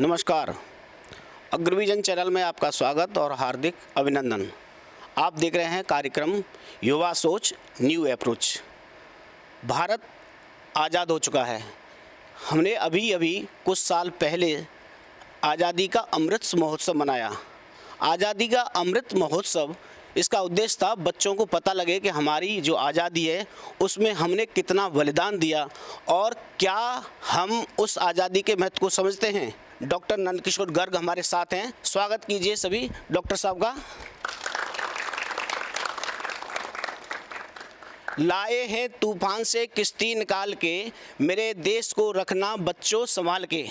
नमस्कार। अग्रविजन चैनल में आपका स्वागत और हार्दिक अभिनंदन। आप देख रहे हैं कार्यक्रम युवा सोच न्यू अप्रोच। भारत आज़ाद हो चुका है। हमने अभी अभी कुछ साल पहले आज़ादी का अमृत महोत्सव मनाया। आज़ादी का अमृत महोत्सव, इसका उद्देश्य था बच्चों को पता लगे कि हमारी जो आज़ादी है उसमें हमने कितना बलिदान दिया और क्या हम उस आज़ादी के महत्व को समझते हैं। डॉक्टर नंदकिशोर गर्ग हमारे साथ हैं। स्वागत कीजिए सभी डॉक्टर साहब का। लाए हैं तूफान से किश्ती निकाल के, मेरे देश को रखना बच्चों संभाल के।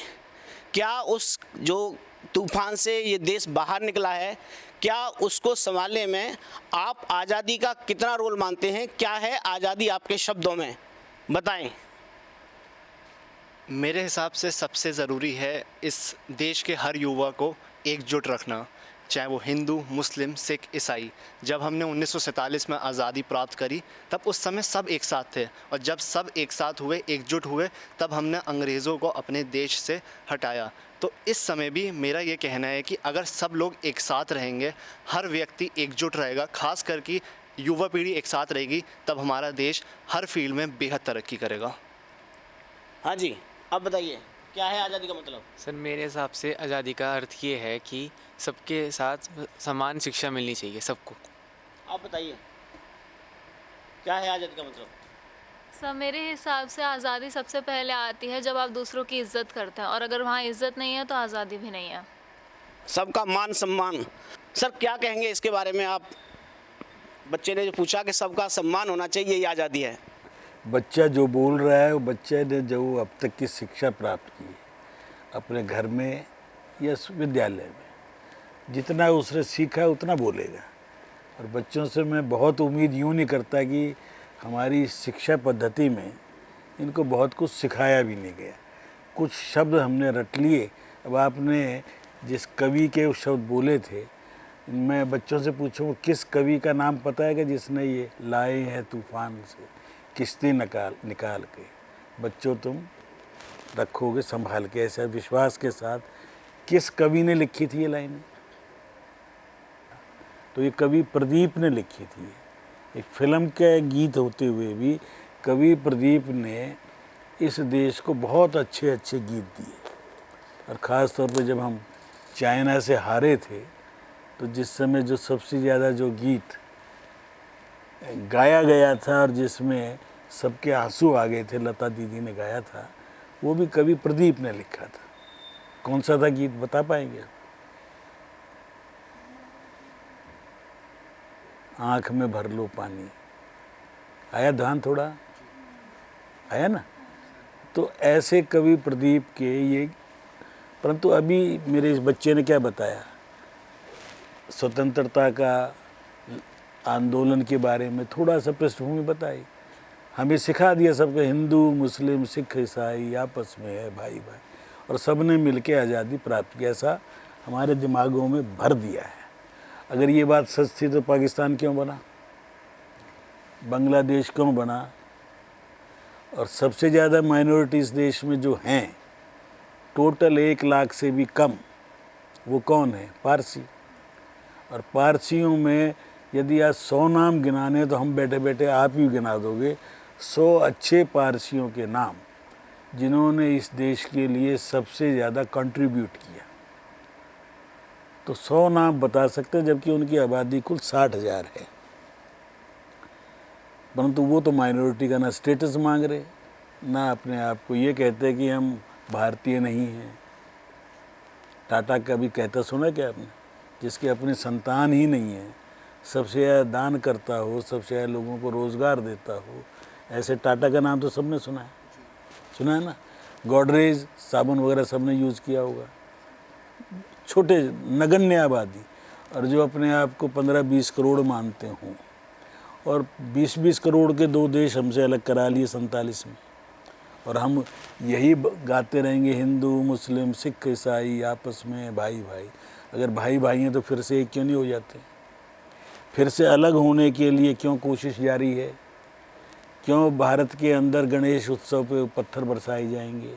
क्या उस जो तूफान से ये देश बाहर निकला है, क्या उसको संभालने में आप आज़ादी का कितना रोल मानते हैं? क्या है आज़ादी आपके शब्दों में, बताएं। मेरे हिसाब से सबसे ज़रूरी है इस देश के हर युवा को एकजुट रखना, चाहे वो हिंदू, मुस्लिम, सिख, ईसाई। जब हमने 1947 में आज़ादी प्राप्त करी तब उस समय सब एक साथ थे, और जब सब एक साथ हुए, एकजुट हुए, तब हमने अंग्रेज़ों को अपने देश से हटाया। तो इस समय भी मेरा ये कहना है कि अगर सब लोग एक साथ रहेंगे, हर व्यक्ति एकजुट रहेगा, खास करके युवा पीढ़ी एक साथ रहेगी, तब हमारा देश हर फील्ड में बेहद तरक्की करेगा। हाँ जी, अब बताइए क्या है आज़ादी का मतलब? सर, मेरे हिसाब से आज़ादी का अर्थ ये है कि सबके साथ समान शिक्षा मिलनी चाहिए सबको। आप बताइए क्या है आज़ादी का मतलब? सर, मेरे हिसाब से आज़ादी सबसे पहले आती है जब आप दूसरों की इज्जत करते हैं, और अगर वहाँ इज्जत नहीं है तो आज़ादी भी नहीं है। सबका मान सम्मान। सर क्या कहेंगे इसके बारे में आप? बच्चे ने जो पूछा कि सबका सम्मान होना चाहिए, ये आज़ादी है। बच्चा जो बोल रहा है वो बच्चे ने जो अब तक की शिक्षा प्राप्त की है अपने घर में या विद्यालय में, जितना उसने सीखा है उतना बोलेगा। और बच्चों से मैं बहुत उम्मीद यूँ नहीं करता कि हमारी शिक्षा पद्धति में इनको बहुत कुछ सिखाया भी नहीं गया। कुछ शब्द हमने रट लिए। अब आपने जिस कवि के वो शब्द बोले थे, मैं बच्चों से पूछूँ किस कवि का नाम पता है कि जिसने ये लाए हैं तूफान से किश्ती निकाल के बच्चों तुम रखोगे संभाल के, ऐसा विश्वास के साथ किस कवि ने लिखी थी ये लाइनें? तो ये कवि प्रदीप ने लिखी थी। एक फिल्म के गीत होते हुए भी कवि प्रदीप ने इस देश को बहुत अच्छे अच्छे गीत दिए। और ख़ास तौर पे जब हम चाइना से हारे थे तो जिस समय जो सबसे ज़्यादा जो गीत गाया गया था और जिसमें सबके आंसू आ गए थे, लता दीदी ने गाया था, वो भी कवि प्रदीप ने लिखा था। कौन सा था गीत, बता पाएंगे? आँख में भर लो पानी। आया ध्यान? थोड़ा आया ना? तो ऐसे कवि प्रदीप के ये, परंतु अभी मेरे इस बच्चे ने क्या बताया, स्वतंत्रता का आंदोलन के बारे में थोड़ा सा पृष्ठभूमि बताई। हमें सिखा दिया सबको हिंदू, मुस्लिम, सिख, ईसाई आपस में है भाई भाई, और सब ने मिल के आज़ादी प्राप्त की, ऐसा हमारे दिमागों में भर दिया है। अगर ये बात सच थी तो पाकिस्तान क्यों बना, बांग्लादेश क्यों बना? और सबसे ज़्यादा माइनॉरिटीज़ देश में जो हैं, टोटल 1 लाख से भी कम, वो कौन है? पारसी। और पारसियों में यदि आज 100 नाम गिनाने तो हम बैठे बैठे आप ही गिना दोगे 100 अच्छे पारसियों के नाम, जिन्होंने इस देश के लिए सबसे ज़्यादा कंट्रीब्यूट किया। तो 100 नाम बता सकते हैं, जबकि उनकी आबादी कुल 60,000 है। परंतु वो तो माइनॉरिटी का ना स्टेटस मांग रहे, ना अपने आप को ये कहते कि हम भारतीय नहीं हैं। टाटा का भी कहता सुना क्या आपने? जिसके अपनी संतान ही नहीं है, सबसे ज़्यादा दान करता हो, सबसे ज़्यादा लोगों को रोज़गार देता हो, ऐसे टाटा का नाम तो सबने सुना है ना? गॉडरेज साबुन वगैरह सबने यूज़ किया होगा। छोटे नगण्य आबादी, और जो अपने आप को 15-20 करोड़ मानते हों, और 20-20 करोड़ के 2 देश हमसे अलग करा लिए 47 में, और हम यही गाते रहेंगे हिंदू, मुस्लिम, सिख, ईसाई आपस में भाई भाई। अगर भाई भाई हैं तो फिर से एक क्यों नहीं हो जाते? फिर से अलग होने के लिए क्यों कोशिश जारी है? क्यों भारत के अंदर गणेश उत्सव पे पत्थर बरसाए जाएंगे?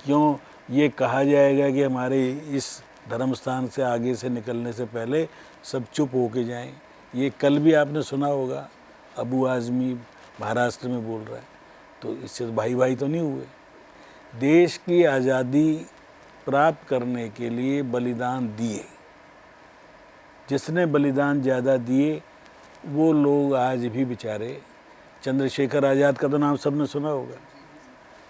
क्यों ये कहा जाएगा कि हमारे इस धर्म स्थान से आगे से निकलने से पहले सब चुप होके जाएं। ये कल भी आपने सुना होगा, अबू आज़मी महाराष्ट्र में बोल रहा है, तो इससे तो भाई भाई तो नहीं हुए। देश की आज़ादी प्राप्त करने के लिए बलिदान दिए, जिसने बलिदान ज़्यादा दिए वो लोग आज भी बेचारे, चंद्रशेखर आज़ाद का तो नाम सबने सुना होगा,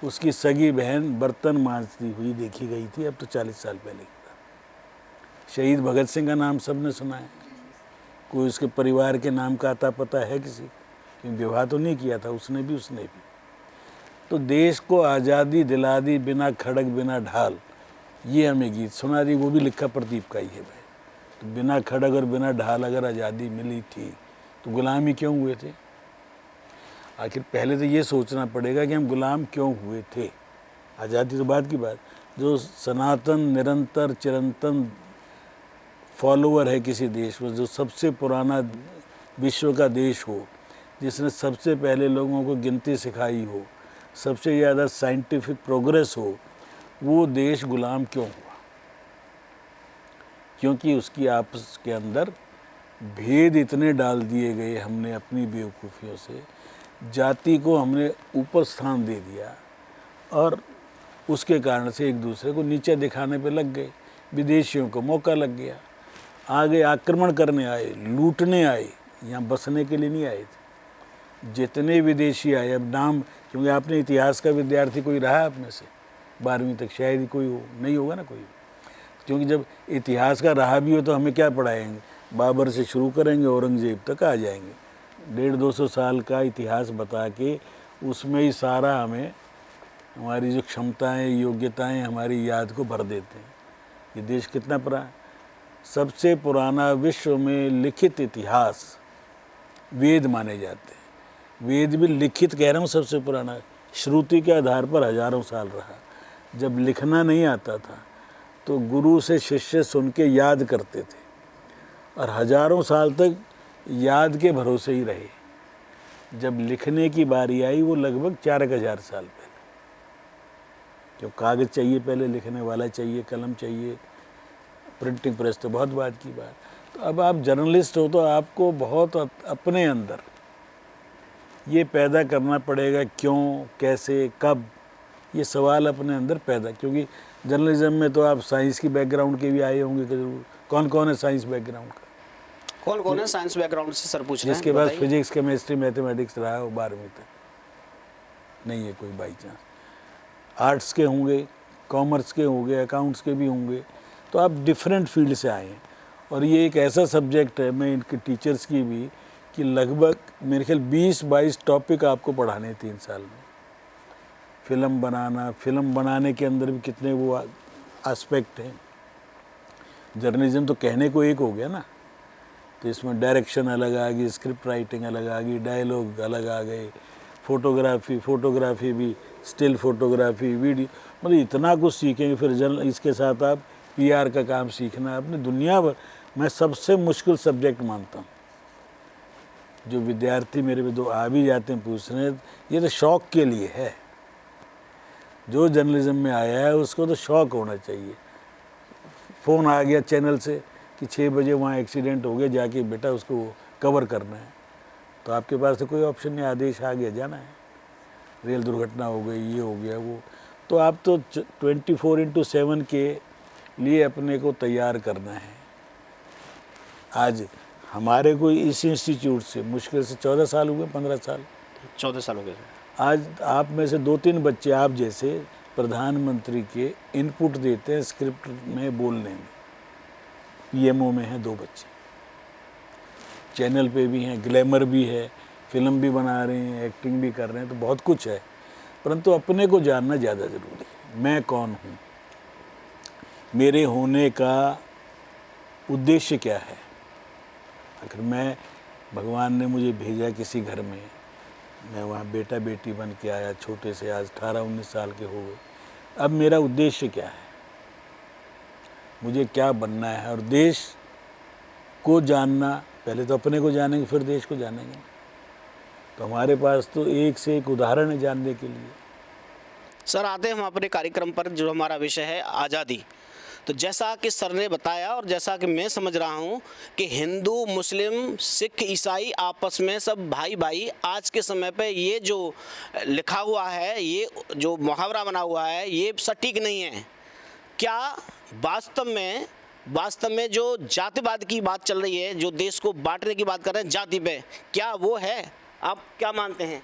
उसकी सगी बहन बर्तन मांजती हुई देखी गई थी, अब तो 40 साल पहले की बात। शहीद भगत सिंह का नाम सबने सुना है, कोई उसके परिवार के नाम का आता पता है किसी को? क्योंकि विवाह तो नहीं किया था उसने भी। तो देश को आज़ादी दिला दी बिना खड़ग बिना ढाल, ये हमें गीत सुना दी, वो भी लिखा प्रदीप का ही है भाई। तो बिना खड़ग और बिना ढाल अगर आज़ादी मिली थी तो गुलामी क्यों हुए थे? आखिर पहले तो ये सोचना पड़ेगा कि हम गुलाम क्यों हुए थे। आज़ादी तो बाद की बात, जो सनातन निरंतर चिरंतन फॉलोअर है किसी देश में, जो सबसे पुराना विश्व का देश हो, जिसने सबसे पहले लोगों को गिनती सिखाई हो, सबसे ज़्यादा साइंटिफिक प्रोग्रेस हो, वो देश गुलाम क्यों हुआ? क्योंकि उसकी आपस के अंदर भेद इतने डाल दिए गए हमने अपनी बेवकूफ़ियों से, जाति को हमने ऊपर स्थान दे दिया और उसके कारण से एक दूसरे को नीचे दिखाने पे लग गए। विदेशियों को मौका लग गया, आगे आक्रमण करने आए, लूटने आए, यहाँ बसने के लिए नहीं आए थे। जितने विदेशी आए, अब नाम, क्योंकि आपने इतिहास का विद्यार्थी कोई रहा आप में से 12वीं तक, शायद ही कोई हो, नहीं होगा ना कोई, क्योंकि जब इतिहास का रहा भी हो तो हमें क्या पढ़ाएंगे? बाबर से शुरू करेंगे, औरंगजेब तक आ जाएंगे, 150-200 साल का इतिहास बता के उसमें ही सारा हमें हमारी जो क्षमताएं योग्यताएं हमारी याद को भर देते हैं। ये देश कितना पुराना, सबसे पुराना विश्व में लिखित इतिहास वेद माने जाते हैं। वेद भी लिखित कह रहा हूँ, सबसे पुराना, श्रुति के आधार पर हजारों साल रहा। जब लिखना नहीं आता था तो गुरु से शिष्य सुन के याद करते थे और हजारों साल तक याद के भरोसे ही रहे। जब लिखने की बारी आई वो लगभग 4000 साल पहले, जो कागज़ चाहिए पहले, लिखने वाला चाहिए, कलम चाहिए, प्रिंटिंग प्रेस तो बहुत बाद की बात। तो अब आप जर्नलिस्ट हो तो आपको बहुत अपने अंदर ये पैदा करना पड़ेगा, क्यों, कैसे, कब, ये सवाल अपने अंदर पैदा, क्योंकि जर्नलिज्म में तो आप साइंस की बैकग्राउंड के भी आए होंगे कि जरूर। कौन कौन है साइंस बैकग्राउंड का? कौन कौन है साइंस बैकग्राउंड से सर पूछ रहे हैं? जिसके पास बताइए। फिजिक्स केमिस्ट्री मैथमेटिक्स रहा हो 12वीं तक? नहीं है कोई बाई चांस। आर्ट्स के होंगे, कॉमर्स के होंगे, अकाउंट्स के भी होंगे, तो आप डिफरेंट फील्ड से आए हैं। और ये एक ऐसा सब्जेक्ट है, मैं इनके टीचर्स की भी, कि लगभग मेरे ख्याल 20-22 टॉपिक आपको पढ़ाने हैं 3 साल में। फिल्म बनाना, फिल्म बनाने के अंदर भी कितने वो एस्पेक्ट हैं। जर्नलिज्म तो कहने को एक हो गया ना, तो इसमें डायरेक्शन अलग आ गई, स्क्रिप्ट राइटिंग अलग आ गई, डायलॉग अलग आ गए, फोटोग्राफी भी, स्टिल फोटोग्राफी, वीडियो, मतलब इतना कुछ सीखेंगे। फिर इसके साथ आप PR का काम सीखना, अपनी दुनिया भर। मैं सबसे मुश्किल सब्जेक्ट मानता हूँ। जो विद्यार्थी मेरे पे 2 आ भी जाते हैं पूछने, ये तो शौक़ के लिए है। जो जर्नलिज्म में आया है उसको तो शौक़ होना चाहिए। फ़ोन आ गया चैनल से कि 6 बजे वहाँ एक्सीडेंट हो गया, जाके बेटा उसको कवर करना है, तो आपके पास तो कोई ऑप्शन नहीं, आदेश आ गया, जाना है। रेल दुर्घटना हो गई, ये हो गया, वो, तो आप तो 24/7 के लिए अपने को तैयार करना है। आज हमारे को इस इंस्टीट्यूट से मुश्किल से 14 साल हुए, 15 साल, 14 साल हो गए। आज आप में से 2-3 बच्चे आप जैसे प्रधानमंत्री के इनपुट देते हैं स्क्रिप्ट में, बोलने में। PMO में हैं 2 बच्चे, चैनल पे भी हैं, ग्लैमर भी है, फिल्म भी बना रहे हैं, एक्टिंग भी कर रहे हैं, तो बहुत कुछ है। परंतु अपने को जानना ज़्यादा ज़रूरी है। मैं कौन हूँ, मेरे होने का उद्देश्य क्या है। आखिर मैं, भगवान ने मुझे भेजा किसी घर में, मैं वहाँ बेटा बेटी बन के आया, छोटे से आज 18-19 साल के हो गए। अब मेरा उद्देश्य क्या है, मुझे क्या बनना है। और देश को जानना, पहले तो अपने को जानेंगे फिर देश को जानेंगे। तो हमारे पास तो एक से एक उदाहरण है जानने के लिए। सर आते हैं हम अपने कार्यक्रम पर, जो हमारा विषय है आज़ादी। तो जैसा कि सर ने बताया और जैसा कि मैं समझ रहा हूँ कि हिंदू, मुस्लिम, सिख, ईसाई आपस में सब भाई भाई। आज के समय पे ये जो लिखा हुआ है, ये जो मुहावरा बना हुआ है, ये सटीक नहीं है। क्या वास्तव में जो जातिवाद की बात चल रही है, जो देश को बांटने की बात कर रहे हैं जाति पे, क्या वो है? आप क्या मानते हैं?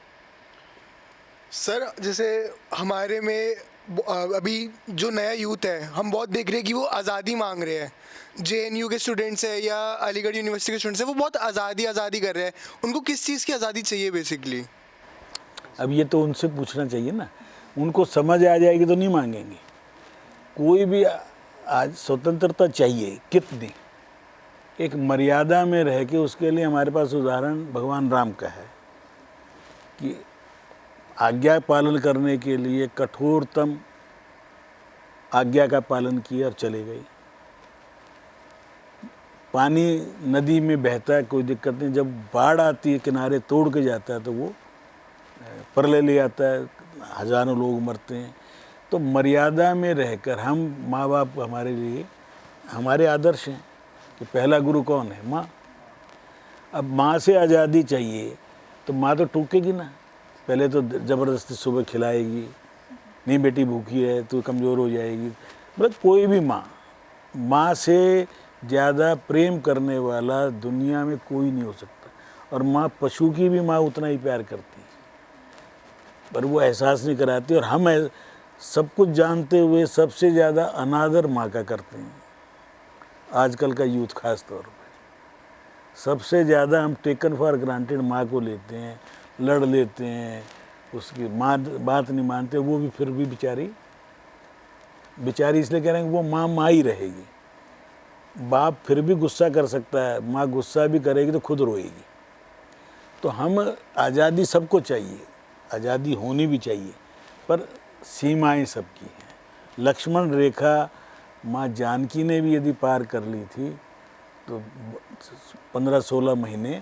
सर जैसे हमारे में अभी जो नया यूथ है, हम बहुत देख रहे हैं कि वो आज़ादी मांग रहे हैं। JNU के स्टूडेंट्स है या अलीगढ़ यूनिवर्सिटी के स्टूडेंट्स हैं, वो बहुत आज़ादी कर रहे हैं। उनको किस चीज़ की आज़ादी चाहिए बेसिकली? अब ये तो उनसे पूछना चाहिए ना। उनको समझ आ जाएगी तो नहीं मांगेंगे। कोई भी आज स्वतंत्रता चाहिए, कितनी, एक मर्यादा में रह के। उसके लिए हमारे पास उदाहरण भगवान राम का है कि आज्ञा पालन करने के लिए कठोरतम आज्ञा का पालन किया और चले गए। पानी नदी में बहता है, कोई दिक्कत नहीं। जब बाढ़ आती है, किनारे तोड़ के जाता है, तो वो प्रलय ले आता है, हजारों लोग मरते हैं। तो मर्यादा में रहकर हम, माँ बाप हमारे लिए हमारे आदर्श हैं कि पहला गुरु कौन है? माँ। अब माँ से आज़ादी चाहिए तो माँ तो टोकेगी ना। पहले तो ज़बरदस्ती सुबह खिलाएगी, नहीं बेटी भूखी है तो कमज़ोर हो जाएगी। मतलब कोई भी माँ से ज़्यादा प्रेम करने वाला दुनिया में कोई नहीं हो सकता। और माँ, पशु की भी माँ उतना ही प्यार करती है, पर वो एहसास नहीं कराती। और हम सब कुछ जानते हुए सबसे ज़्यादा अनादर माँ का करते हैं। आजकल का यूथ खास तौर पर सबसे ज़्यादा हम टेकन फॉर ग्रांटेड माँ को लेते हैं, लड़ लेते हैं, उसकी माँ बात नहीं मानते। वो भी फिर भी बेचारी इसलिए कह रहे हैं कि वो माँ ही रहेगी। बाप फिर भी गुस्सा कर सकता है, माँ गुस्सा भी करेगी तो खुद रोएगी। तो हम, आज़ादी सबको चाहिए, आज़ादी होनी भी चाहिए, पर सीमाएं सबकी हैं। लक्ष्मण रेखा माँ जानकी ने भी यदि पार कर ली थी तो 15-16 महीने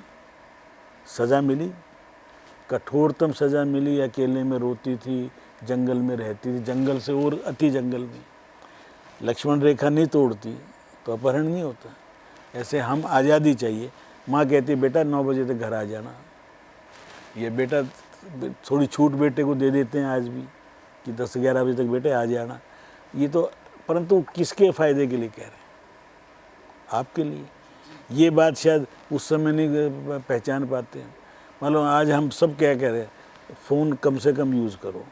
सज़ा मिली, कठोरतम सज़ा मिली। अकेले में रोती थी, जंगल में रहती थी, जंगल से और अति जंगल में। लक्ष्मण रेखा नहीं तोड़ती तो अपहरण नहीं होता। ऐसे हम आज़ादी चाहिए। माँ कहती है बेटा 9 बजे तक घर आ जाना। ये बेटा थोड़ी छूट बेटे को दे देते हैं आज भी कि 10-11 बजे तक बेटे आ जाना। ये तो, परंतु किसके फ़ायदे के लिए कह रहे हैं? आपके लिए। ये बात शायद उस समय नहीं पहचान पाते हैं। मान आज हम सब क्या कह रहे हैं, फ़ोन कम से कम यूज़ करो।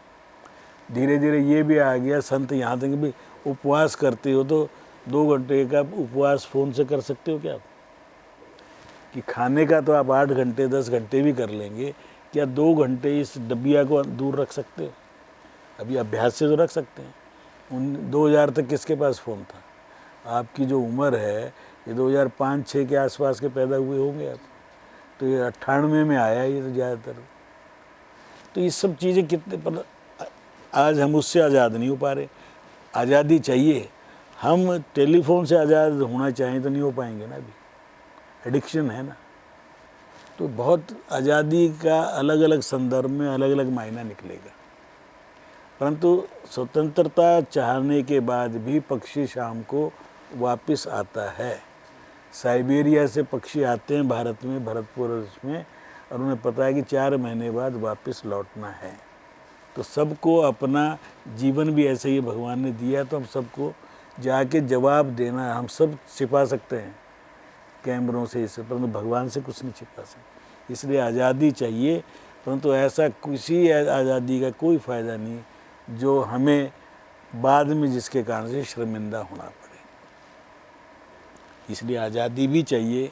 धीरे धीरे ये भी आ गया, संत यहाँ तक भी उपवास करते हो तो 2 घंटे का उपवास फ़ोन से कर सकते हो क्या आप? कि खाने का तो आप 8 घंटे 10 घंटे भी कर लेंगे, क्या 2 घंटे इस डबिया को दूर रख सकते हो? अभी अभ्यास से तो रख सकते हैं। 2000 तक किसके पास फ़ोन था? आपकी जो उम्र है, ये 2005-06 के आसपास के पैदा हुए होंगे आप। तो ये 98 में आया ये तो ज़्यादातर। तो ये सब चीज़ें कितने, पर आज हम उससे आज़ाद नहीं हो पा रहे। आज़ादी चाहिए। हम टेलीफोन से आज़ाद होना चाहें तो नहीं हो पाएंगे ना। अभी एडिक्शन है ना। तो बहुत आज़ादी का अलग अलग संदर्भ में अलग अलग मायना निकलेगा। परंतु स्वतंत्रता चाहने के बाद भी पक्षी शाम को वापस आता है। साइबेरिया से पक्षी आते हैं भारत में, भरतपुर में, और उन्हें पता है कि 4 महीने बाद वापस लौटना है। तो सबको अपना जीवन भी ऐसे ही भगवान ने दिया, तो हम सबको जाके जवाब देना। हम सब छिपा सकते हैं कैमरों से इसे, परंतु भगवान से कुछ नहीं छिपा सकते। इसलिए आज़ादी चाहिए, परंतु ऐसा किसी आज़ादी का कोई फ़ायदा नहीं जो हमें बाद में जिसके कारण से शर्मिंदा होना पड़े। इसलिए आज़ादी भी चाहिए,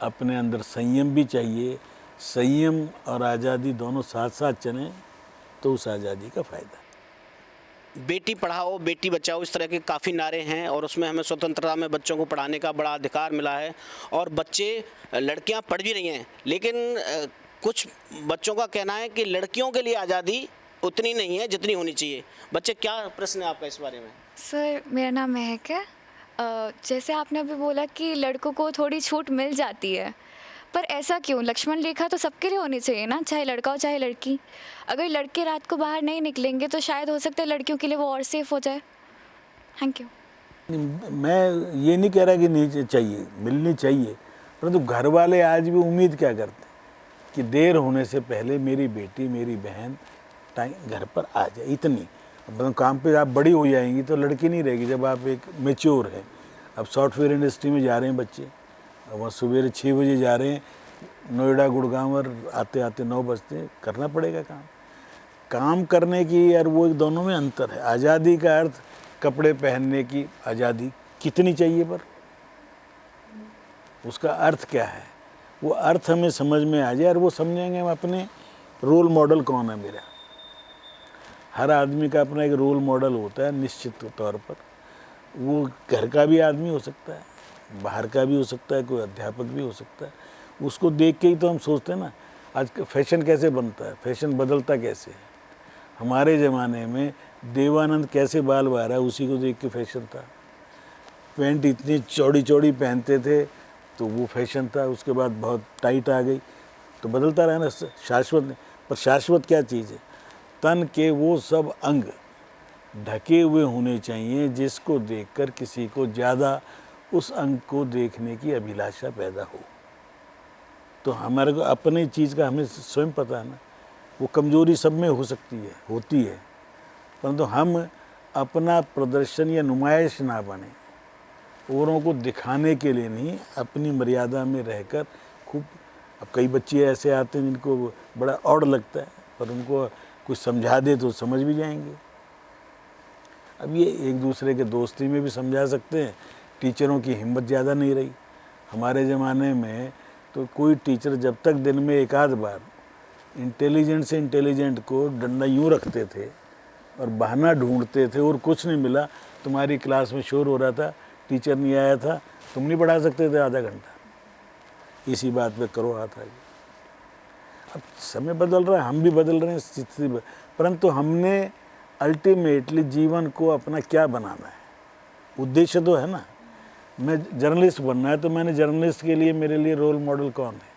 अपने अंदर संयम भी चाहिए। संयम और आज़ादी दोनों साथ साथ चलें तो उस आज़ादी का फ़ायदा। बेटी पढ़ाओ, बेटी बचाओ, इस तरह के काफ़ी नारे हैं और उसमें हमें स्वतंत्रता में बच्चों को पढ़ाने का बड़ा अधिकार मिला है। और बच्चे, लड़कियां पढ़ भी रही हैं, लेकिन कुछ बच्चों का कहना है कि लड़कियों के लिए आज़ादी उतनी नहीं है जितनी होनी चाहिए। बच्चे, क्या प्रश्न है आपका इस बारे में? सर मेरा नाम महक है। जैसे आपने अभी बोला कि लड़कों को थोड़ी छूट मिल जाती है, पर ऐसा क्यों? लक्ष्मण रेखा तो सबके लिए होनी चाहिए ना, चाहे लड़का हो चाहे लड़की। अगर लड़के रात को बाहर नहीं निकलेंगे तो शायद हो सकता है लड़कियों के लिए वो और सेफ हो जाए। Thank you. मैं ये नहीं कह रहा कि नहीं चाहिए, मिलनी चाहिए, परंतु घर वाले आज भी उम्मीद क्या करते हैं कि देर होने से पहले मेरी बेटी मेरी बहन टाइम घर पर आ जाए, इतनी। मतलब काम पे आप बड़ी हो जाएंगी तो लड़की नहीं रहेगी जब आप एक मेच्योर है। अब सॉफ्टवेयर इंडस्ट्री में जा रहे हैं बच्चे, अब वहाँ सवेरे 6 बजे जा रहे हैं, नोएडा गुड़गांव और आते आते 9 बजते, करना पड़ेगा काम। काम करने की यार वो दोनों में अंतर है। आज़ादी का अर्थ कपड़े पहनने की आज़ादी कितनी चाहिए, पर उसका अर्थ क्या है, वो अर्थ हमें समझ में आ जाए और वो समझेंगे हम अपने रोल मॉडल कौन है मेरा। हर आदमी का अपना एक रोल मॉडल होता है निश्चित तौर पर। वो घर का भी आदमी हो सकता है, बाहर का भी हो सकता है, कोई अध्यापक भी हो सकता है। उसको देख के ही तो हम सोचते हैं ना आज फैशन कैसे बनता है, फैशन बदलता कैसे है। हमारे ज़माने में देवानंद कैसे बाल बार है उसी को देख के फैशन था। पैंट इतनी चौड़ी चौड़ी पहनते थे तो वो फैशन था। उसके बाद बहुत टाइट आ गई तो बदलता रहा ना, शाश्वत नहीं। पर शाश्वत क्या चीज़ है? तन के वो सब अंग ढके हुए होने चाहिए जिसको देखकर किसी को ज़्यादा उस अंग को देखने की अभिलाषा पैदा हो। तो हमारे को अपनी चीज़ का हमें स्वयं पता है ना, वो कमज़ोरी सब में हो सकती है, होती है, परंतु हम अपना प्रदर्शन या नुमाइश ना बने, औरों को दिखाने के लिए नहीं, अपनी मर्यादा में रहकर खूब। अब कई बच्चे ऐसे आते हैं जिनको बड़ा ऑड लगता है, पर उनको कुछ समझा दे तो समझ भी जाएंगे। अब ये एक दूसरे के दोस्ती में भी समझा सकते हैं। टीचरों की हिम्मत ज़्यादा नहीं रही। हमारे ज़माने में तो कोई टीचर जब तक दिन में एक आध बार इंटेलिजेंट से इंटेलिजेंट को डंडा यूँ रखते थे और बहाना ढूंढते थे और कुछ नहीं मिला, तुम्हारी क्लास में शोर हो रहा था, टीचर नहीं आया था, तुम नहीं पढ़ा सकते थे आधा घंटा, इसी बात पे करो हाथ आगे। अब समय बदल रहा है, हम भी बदल रहे हैं स्थिति, परंतु हमने अल्टीमेटली जीवन को अपना क्या बनाना है, उद्देश्य तो है ना। मैं जर्नलिस्ट बनना है तो मैंने जर्नलिस्ट के लिए मेरे लिए रोल मॉडल कौन है?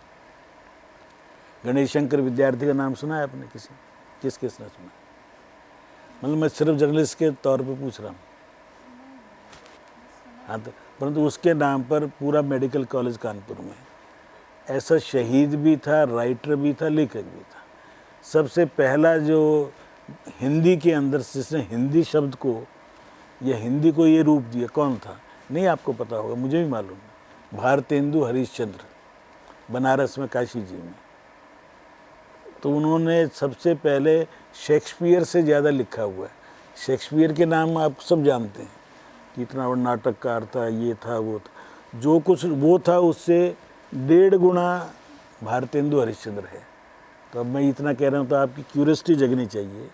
गणेश शंकर विद्यार्थी का नाम सुना है आपने? किसने सुना? मतलब मैं सिर्फ जर्नलिस्ट के तौर पे पूछ रहा हूँ। हाँ, तो परंतु उसके नाम पर पूरा मेडिकल कॉलेज कानपुर में ऐसा शहीद भी था, राइटर भी था, लेखक भी था। सबसे पहला जो हिंदी के अंदर जिसने हिंदी शब्द को या हिंदी को ये रूप दिया कौन था? नहीं आपको पता होगा, मुझे भी मालूम है। भारतेंदु हरिश्चंद्र, बनारस में काशी जी में। तो उन्होंने सबसे पहले शेक्सपियर से ज़्यादा लिखा हुआ है। शेक्सपियर के नाम आप सब जानते हैं कि इतना बड़ा नाटककार था, ये था वो था। जो कुछ वो था उससे 1.5 गुना भारतेंदु हरिश्चंद्र है। तो अब मैं इतना कह रहा हूँ तो आपकी क्यूरियोसिटी जगनी चाहिए।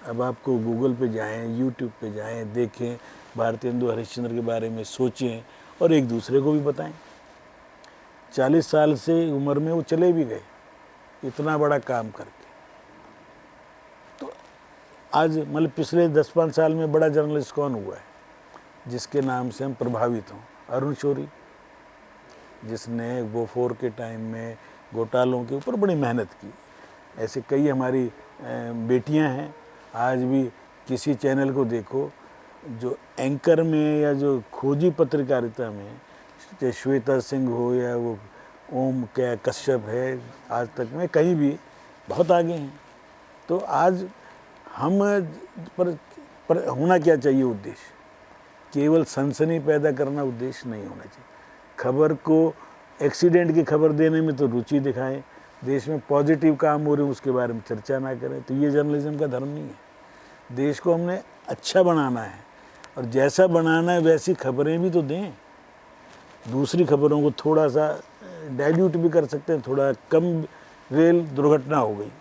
अब आपको गूगल पे जाएं, यूट्यूब पे जाएं, देखें, भारतेंदु हरिश्चंद्र के बारे में सोचें और एक दूसरे को भी बताएं। 40 साल से उम्र में वो चले भी गए इतना बड़ा काम करके। तो आज मतलब पिछले 10-5 साल में बड़ा जर्नलिस्ट कौन हुआ है जिसके नाम से हम प्रभावित हों? अरुण शौरी, जिसने बोफोर के टाइम में घोटालों के ऊपर बड़ी मेहनत की। ऐसे कई हमारी बेटियां हैं। आज भी किसी चैनल को देखो जो एंकर में या जो खोजी पत्रकारिता में, चाहे श्वेता सिंह हो या वो ओम क्या कश्यप है, आज तक में कहीं भी बहुत आगे हैं। तो आज हम पर होना क्या चाहिए उद्देश्य? केवल सनसनी पैदा करना उद्देश्य नहीं होना चाहिए। खबर को, एक्सीडेंट की खबर देने में तो रुचि दिखाएं, देश में पॉजिटिव काम हो रहे हैं उसके बारे में चर्चा ना करें, तो ये जर्नलिज्म का धर्म नहीं है। देश को हमने अच्छा बनाना है और जैसा बनाना है वैसी खबरें भी तो दें। दूसरी खबरों को थोड़ा सा डाइल्यूट भी कर सकते हैं, थोड़ा कम। रेल दुर्घटना हो गई,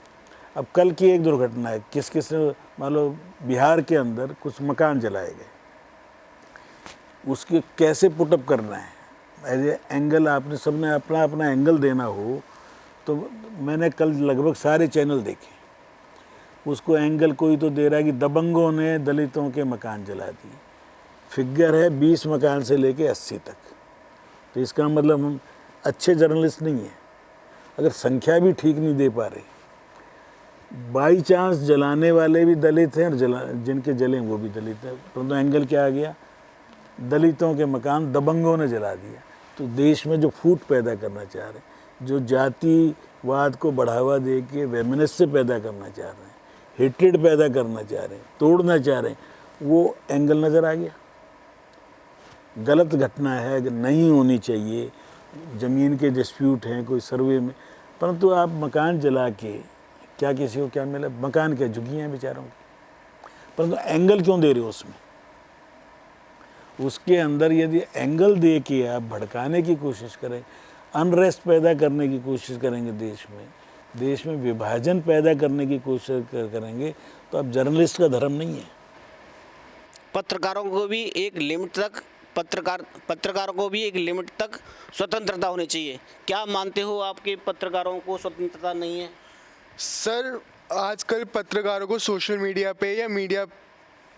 अब कल की एक दुर्घटना है, किस ने मान लो बिहार के अंदर कुछ मकान जलाए गए, उसके कैसे पुटअप करना है एज ए एंगल, आपने सबने अपना अपना एंगल देना हो। तो मैंने कल लगभग सारे चैनल देखे, उसको एंगल कोई तो दे रहा है कि दबंगों ने दलितों के मकान जला दिए। फिगर है 20 मकान से लेके 80 तक। तो इसका मतलब हम अच्छे जर्नलिस्ट नहीं हैं। अगर संख्या भी ठीक नहीं दे पा रहे, बाई चांस जलाने वाले भी दलित हैं और जिनके जले वो भी दलित हैं, परंतु एंगल क्या आ गया, दलितों के मकान दबंगों ने जला दिया। तो देश में जो फूट पैदा करना चाह रहे हैं, जो जातिवाद को बढ़ावा दे के वेमिनिस्ट पैदा करना चाह रहे हैं, हेट्रेड पैदा करना चाह रहे हैं, तोड़ना चाह रहे हैं, वो एंगल नज़र आ गया। गलत घटना है, नहीं होनी चाहिए, ज़मीन के डिस्प्यूट हैं कोई सर्वे में, परंतु आप मकान जला के क्या किसी को क्या मिला, मकान क्या झुग्गियाँ हैं बेचारों की, परंतु एंगल क्यों दे रहे हो उसमें? उसके अंदर यदि एंगल दे के आप भड़काने की कोशिश करें, अनरेस्ट पैदा करने की कोशिश करेंगे, देश में विभाजन पैदा करने की कोशिश करेंगे, तो अब जर्नलिस्ट का धर्म नहीं है। पत्रकारों को भी एक लिमिट तक पत्रकारों को भी एक लिमिट तक स्वतंत्रता होनी चाहिए। क्या मानते हो आपके पत्रकारों को स्वतंत्रता नहीं है? सर आजकल पत्रकारों को सोशल मीडिया पे या मीडिया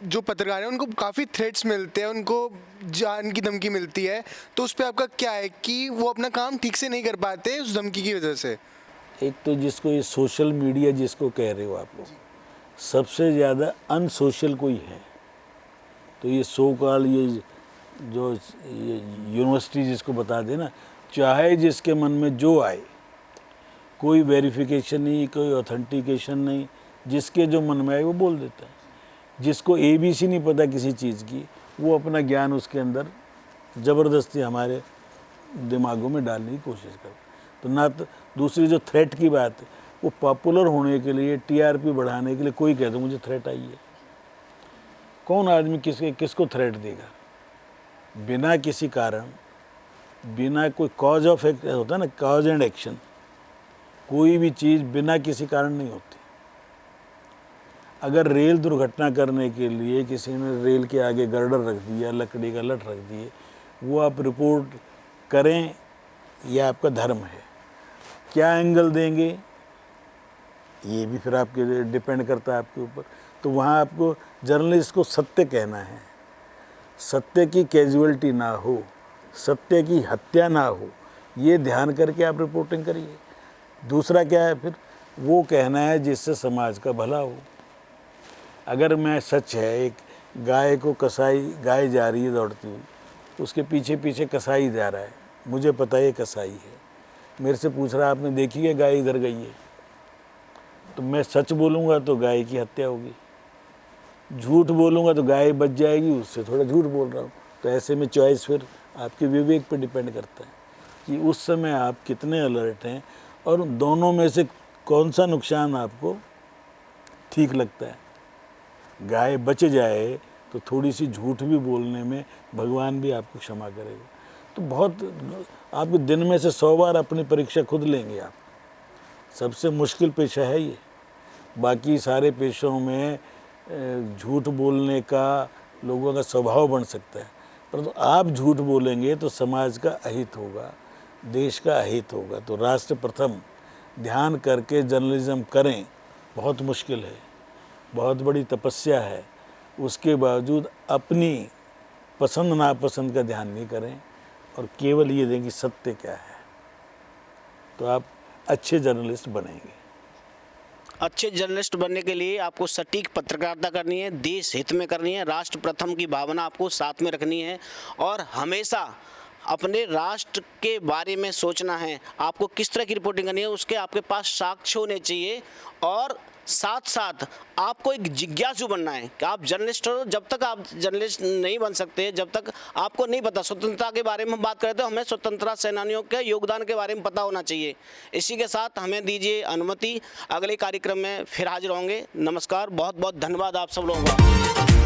जो पत्रकार हैं उनको काफ़ी थ्रेट्स मिलते हैं, उनको जान की धमकी मिलती है, तो उस पर आपका क्या है कि वो अपना काम ठीक से नहीं कर पाते उस धमकी की वजह से? एक तो जिसको ये सोशल मीडिया जिसको कह रहे हो आप लोग, सबसे ज़्यादा अनसोशल कोई है तो ये सो कॉल ये जो ये यूनिवर्सिटी जिसको बता देना, चाहे जिसके मन में जो आए, कोई वेरिफिकेशन नहीं, कोई ऑथेंटिकेशन नहीं, जिसके जो मन में आए वो बोल देता है। जिसको ABC नहीं पता किसी चीज़ की, वो अपना ज्ञान उसके अंदर ज़बरदस्ती हमारे दिमागों में डालने की कोशिश करता। तो ना तो दूसरी जो थ्रेट की बात है, वो पॉपुलर होने के लिए, TRP बढ़ाने के लिए कोई कहता मुझे थ्रेट आई है। कौन आदमी किसको थ्रेट देगा? बिना किसी कारण, बिना कोई कॉज ऑफ एक्ट होता है ना, कॉज एंड एक्शन, कोई भी चीज़ बिना किसी कारण नहीं होती। अगर रेल दुर्घटना करने के लिए किसी ने रेल के आगे गर्डर रख दिया, लकड़ी का लठ रख दिए, वो आप रिपोर्ट करें, यह आपका धर्म है। क्या एंगल देंगे ये भी फिर आपके डिपेंड करता है आपके ऊपर। तो वहाँ आपको जर्नलिस्ट को सत्य कहना है, सत्य की कैजुअलिटी ना हो, सत्य की हत्या ना हो, ये ध्यान करके आप रिपोर्टिंग करिए। दूसरा क्या है फिर, वो कहना है जिससे समाज का भला हो। अगर मैं सच है, एक गाय को कसाई, गाय जा रही है दौड़ती हुई, उसके पीछे पीछे कसाई जा रहा है, मुझे पता है ये कसाई है, मेरे से पूछ रहा है आपने देखी है गाय इधर गई है, तो मैं सच बोलूँगा तो गाय की हत्या होगी, झूठ बोलूँगा तो गाय बच जाएगी, उससे थोड़ा झूठ बोल रहा हूँ। तो ऐसे में चॉइस फिर आपके विवेक पर डिपेंड करता है कि उस समय आप कितने अलर्ट हैं और दोनों में से कौन सा नुकसान आपको ठीक लगता है। गाय बच जाए तो थोड़ी सी झूठ भी बोलने में भगवान भी आपको क्षमा करेगा। तो बहुत आपके दिन में से 100 बार अपनी परीक्षा खुद लेंगे आप। सबसे मुश्किल पेशा है ये। बाकी सारे पेशों में झूठ बोलने का लोगों का स्वभाव बन सकता है, परंतु आप झूठ बोलेंगे तो समाज का अहित होगा, देश का अहित होगा। तो राष्ट्र प्रथम ध्यान करके जर्नलिज्म करें, बहुत मुश्किल है, बहुत बड़ी तपस्या है। उसके बावजूद अपनी पसंद नापसंद का ध्यान नहीं करें और केवल ये दें कि सत्य क्या है, तो आप अच्छे जर्नलिस्ट बनेंगे। अच्छे जर्नलिस्ट बनने के लिए आपको सटीक पत्रकारिता करनी है, देश हित में करनी है, राष्ट्र प्रथम की भावना आपको साथ में रखनी है और हमेशा अपने राष्ट्र के बारे में सोचना है। आपको किस तरह की रिपोर्टिंग करनी है, उसके आपके पास साक्ष्य होने चाहिए और साथ साथ आपको एक जिज्ञासु बनना है कि आप जर्नलिस्ट हो। जब तक आप जर्नलिस्ट नहीं बन सकते, जब तक आपको नहीं पता स्वतंत्रता के बारे में हम बात करें तो हमें स्वतंत्रता सेनानियों के योगदान के बारे में पता होना चाहिए। इसी के साथ हमें दीजिए अनुमति, अगले कार्यक्रम में फिर हाजिर होंगे। नमस्कार, बहुत बहुत धन्यवाद आप सब लोगों का।